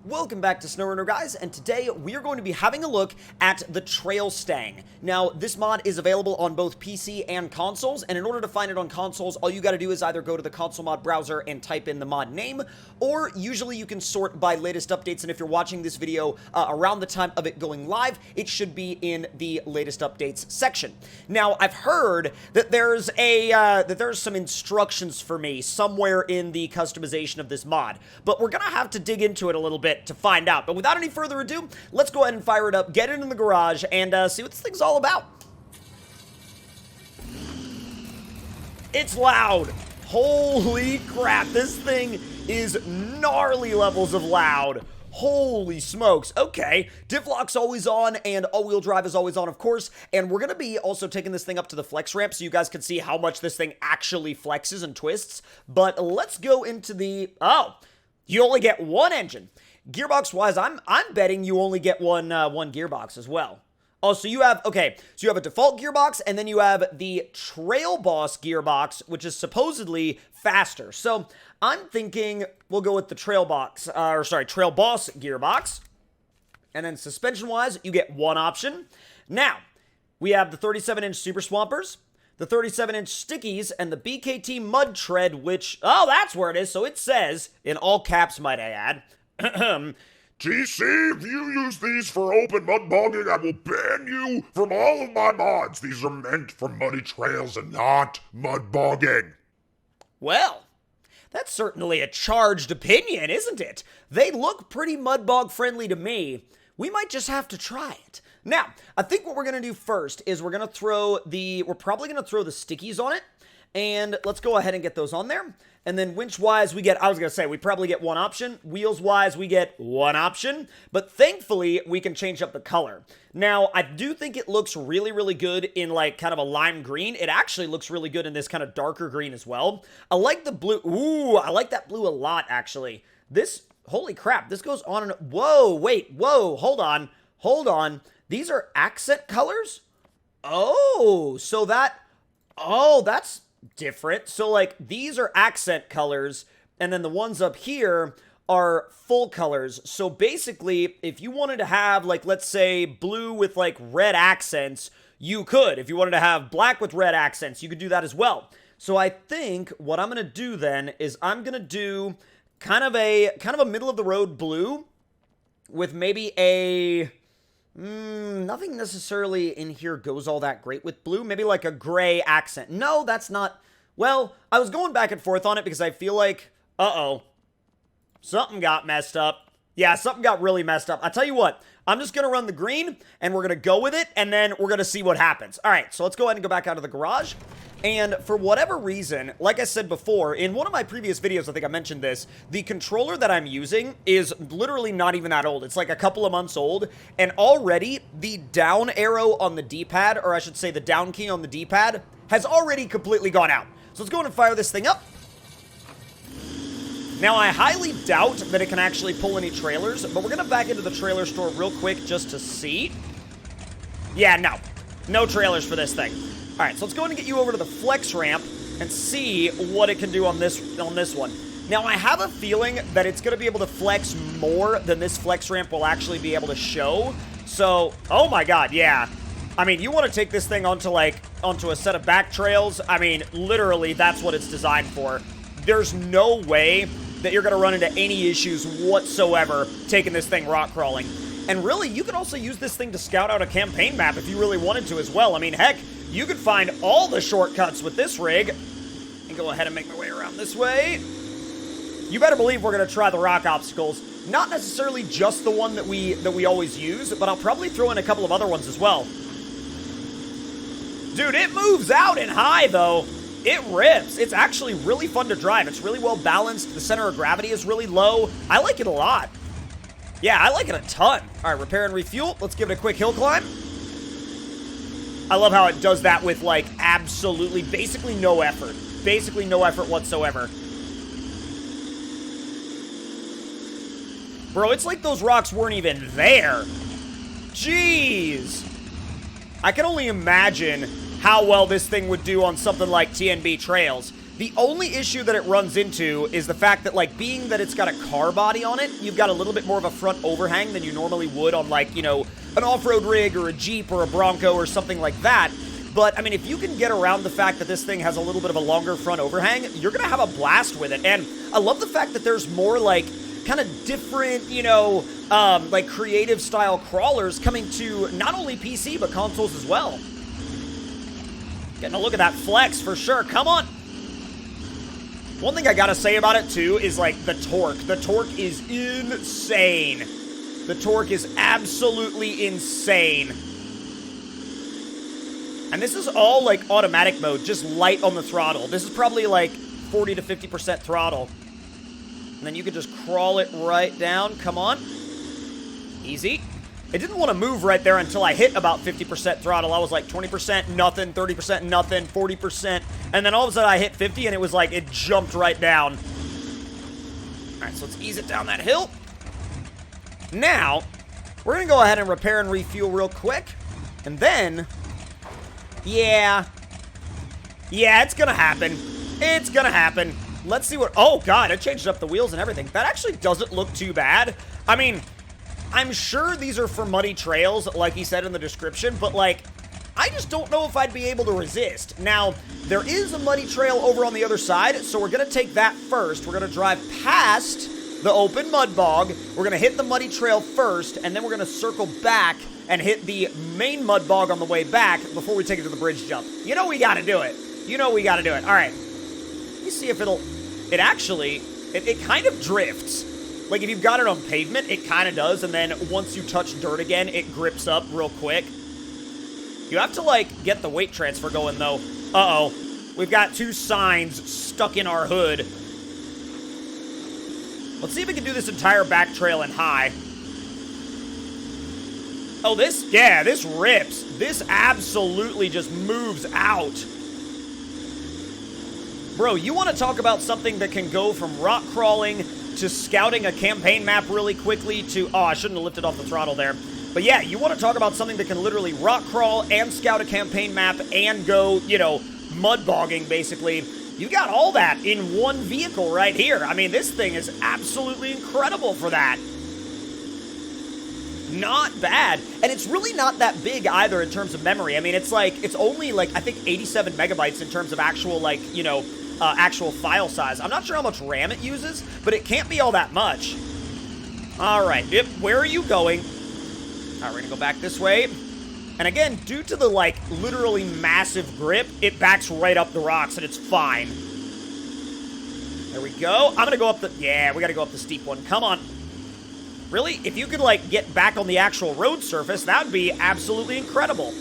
Welcome back to SnowRunner, guys, and today we are going to be having a look at the Trailstang. Now, this mod is available on both PC and consoles, and in order to find it on consoles, all you gotta do is either go to the console mod browser and type in the mod name, or usually you can sort by latest updates, and if you're watching this video around the time of it going live, it should be in the latest updates section. Now, I've heard that there's some instructions for me somewhere in the customization of this mod, but we're gonna have to dig into it a little bit to find out. But without any further ado, let's go ahead and fire it up, get it in the garage, and see what this thing's all about. It's loud. Holy crap, this thing is gnarly levels of loud. Holy smokes. Okay, diff lock's always on, and all-wheel drive is always on, of course, and we're gonna be also taking this thing up to the flex ramp so you guys can see how much this thing actually flexes and twists. But let's go into the... Oh, you only get one engine. Gearbox-wise, I'm betting you only get one gearbox as well. Oh, so you have, okay, so you have a default gearbox, and then you have the Trail Boss gearbox, which is supposedly faster. So I'm thinking we'll go with the Trail Boss gearbox. And then suspension-wise, you get one option. Now, we have the 37-inch Super Swampers, the 37-inch Stickies, and the BKT Mud Tread, which, oh, that's where it is. So it says, in all caps, might I add, GC, if you use these for open mud bogging, I will ban you from all of my mods. These are meant for muddy trails and not mud bogging. Well, that's certainly a charged opinion, isn't it? They look pretty mud bog friendly to me. We might just have to try it. Now, I think what we're going to do first is we're probably going to throw the Stickies on it. And let's go ahead and get those on there. And then winch-wise, we probably get one option. Wheels-wise, we get one option. But thankfully, we can change up the color. Now, I do think it looks really, really good in, like, kind of a lime green. It actually looks really good in this kind of darker green as well. I like the blue. Ooh, I like that blue a lot, actually. This, holy crap, this goes on and... Whoa, wait, whoa, hold on. These are accent colors? Oh, so that... Oh, that's... different. So, like, these are accent colors, and then the ones up here are full colors. So, basically, if you wanted to have, like, let's say, blue with, like, red accents, you could. If you wanted to have black with red accents, you could do that as well. So, I think what I'm going to do, then, is I'm going to do kind of a middle-of-the-road blue with maybe a... nothing necessarily in here goes all that great with blue. Maybe like a gray accent. No, that's not... Well, I was going back and forth on it because I feel like... Uh-oh. Something got messed up. Yeah, something got really messed up. I'll tell you what. I'm just going to run the green, and we're going to go with it, and then we're going to see what happens. All right, so let's go ahead and go back out of the garage. And for whatever reason, like I said before, in one of my previous videos, I think I mentioned this, the controller that I'm using is literally not even that old. It's like a couple of months old, and already the down arrow on the D-pad, or I should say the down key on the D-pad, has already completely gone out. So let's go ahead and fire this thing up. Now, I highly doubt that it can actually pull any trailers, but we're going to back into the trailer store real quick just to see. Yeah, no. No trailers for this thing. All right, so let's go ahead and get you over to the flex ramp and see what it can do on this one. Now, I have a feeling that it's going to be able to flex more than this flex ramp will actually be able to show. So, oh my god, yeah. I mean, you want to take this thing onto a set of back trails. I mean, literally, that's what it's designed for. There's no way that you're going to run into any issues whatsoever taking this thing rock crawling. And really, you could also use this thing to scout out a campaign map if you really wanted to as well. I mean, heck, you could find all the shortcuts with this rig. And go ahead and make my way around this way. You better believe we're going to try the rock obstacles. Not necessarily just the one that we always use, but I'll probably throw in a couple of other ones as well. Dude, it moves out and high, though. It rips. It's actually really fun to drive. It's really well balanced. The center of gravity is really low. I like it a lot. Yeah, I like it a ton. All right, repair and refuel. Let's give it a quick hill climb. I love how it does that with, like, absolutely, basically no effort. Basically no effort whatsoever. Bro, it's like those rocks weren't even there. Jeez. I can only imagine how well this thing would do on something like TNB Trails. The only issue that it runs into is the fact that, like, being that it's got a car body on it, you've got a little bit more of a front overhang than you normally would on, like, you know, an off-road rig or a Jeep or a Bronco or something like that. But, I mean, if you can get around the fact that this thing has a little bit of a longer front overhang, you're going to have a blast with it. And I love the fact that there's more, like, kind of different, you know, like, creative-style crawlers coming to not only PC, but consoles as well. Getting a look at that flex for sure. Come on. One thing I gotta say about it, too, is, like, the torque. The torque is insane. The torque is absolutely insane. And this is all, like, automatic mode, just light on the throttle. This is probably, like, 40 to 50% throttle. And then you can just crawl it right down. Come on. Easy. It didn't want to move right there until I hit about 50% throttle. I was like 20%, nothing, 30%, nothing, 40%. And then all of a sudden I hit 50 and it was like it jumped right down. All right, so let's ease it down that hill. Now, we're going to go ahead and repair and refuel real quick. And then, yeah, it's going to happen. It's going to happen. Let's see what, oh God, it changed up the wheels and everything. That actually doesn't look too bad. I mean, I'm sure these are for muddy trails, like he said in the description, but, like, I just don't know if I'd be able to resist. Now, there is a muddy trail over on the other side, so we're going to take that first. We're going to drive past the open mud bog. We're going to hit the muddy trail first, and then we're going to circle back and hit the main mud bog on the way back before we take it to the bridge jump. You know we got to do it. You know we got to do it. All right. Let me see if it actually, it kind of drifts. Like, if you've got it on pavement, it kind of does, and then once you touch dirt again, it grips up real quick. You have to, like, get the weight transfer going, though. Uh-oh. We've got two signs stuck in our hood. Let's see if we can do this entire back trail in high. Oh, this rips. This absolutely just moves out. Bro, you want to talk about something that can go from rock crawling to scouting a campaign map really quickly to, oh, I shouldn't have lifted off the throttle there. But yeah, you want to talk about something that can literally rock crawl and scout a campaign map and go, you know, mud bogging, basically. You got all that in one vehicle right here. I mean, this thing is absolutely incredible for that. Not bad. And it's really not that big either in terms of memory. I mean, it's only like, I think 87 megabytes in terms of actual, like, you know, actual file size. I'm not sure how much RAM it uses, but it can't be all that much. All right, where are you going? All right, we're gonna go back this way. And again, due to the, like, literally massive grip, it backs right up the rocks and it's fine. There we go. I'm gonna go up yeah, we gotta go up the steep one. Come on. Really? If you could, like, get back on the actual road surface, that would be absolutely incredible.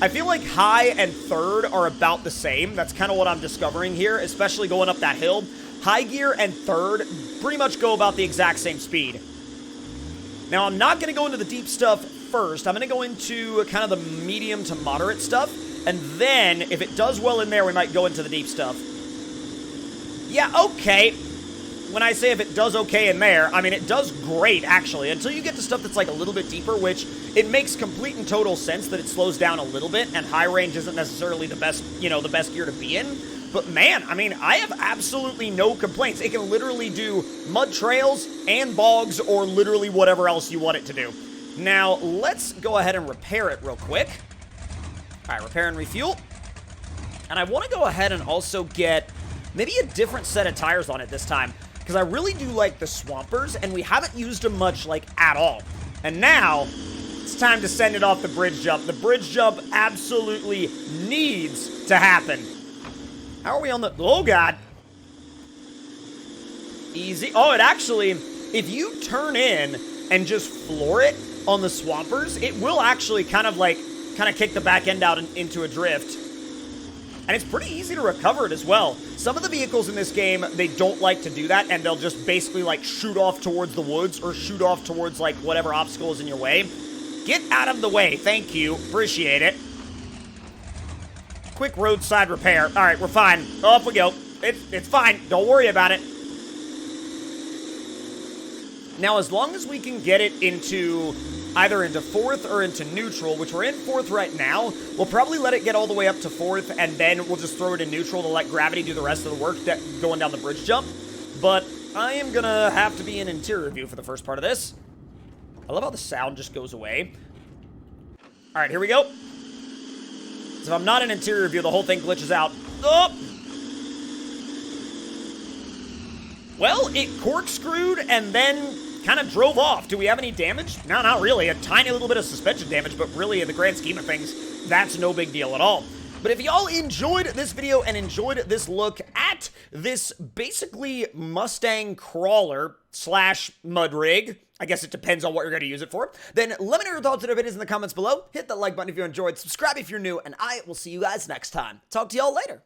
I feel like high and third are about the same. That's kind of what I'm discovering here, especially going up that hill. High gear and third pretty much go about the exact same speed. Now, I'm not going to go into the deep stuff first. I'm going to go into kind of the medium to moderate stuff. And then, if it does well in there, we might go into the deep stuff. Yeah, okay. When I say if it does okay in there, I mean, it does great, actually. Until you get to stuff that's, like, a little bit deeper, which it makes complete and total sense that it slows down a little bit, and high range isn't necessarily the best, you know, the best gear to be in. But, man, I mean, I have absolutely no complaints. It can literally do mud trails and bogs or literally whatever else you want it to do. Now, let's go ahead and repair it real quick. All right, repair and refuel. And I want to go ahead and also get maybe a different set of tires on it this time, because I really do like the Swampers, and we haven't used them much, like, at all. And now, it's time to send it off the bridge jump. The bridge jump absolutely needs to happen. How are we on the... Oh, God. Easy. Oh, it actually... If you turn in and just floor it on the Swampers, it will actually kind of kick the back end out into a drift. And it's pretty easy to recover it as well. Some of the vehicles in this game, they don't like to do that, and they'll just basically, like, shoot off towards the woods or shoot off towards, like, whatever obstacle is in your way. Get out of the way. Thank you. Appreciate it. Quick roadside repair. All right, we're fine. Off we go. It's fine. Don't worry about it. Now, as long as we can get it into either into 4th or into neutral, which we're in 4th right now, we'll probably let it get all the way up to 4th, and then we'll just throw it in neutral to let gravity do the rest of the work going down the bridge jump. But I am gonna have to be in interior view for the first part of this. I love how the sound just goes away. All right, here we go. So if I'm not in interior view, the whole thing glitches out. Oh! Well, it corkscrewed and then kind of drove off. Do we have any damage? No, not really. A tiny little bit of suspension damage, but really, in the grand scheme of things, that's no big deal at all. But if y'all enjoyed this video and enjoyed this look at this basically Mustang crawler slash mud rig, I guess it depends on what you're going to use it for, then let me know your thoughts and opinions in the comments below. Hit that like button if you enjoyed, subscribe if you're new, and I will see you guys next time. Talk to y'all later.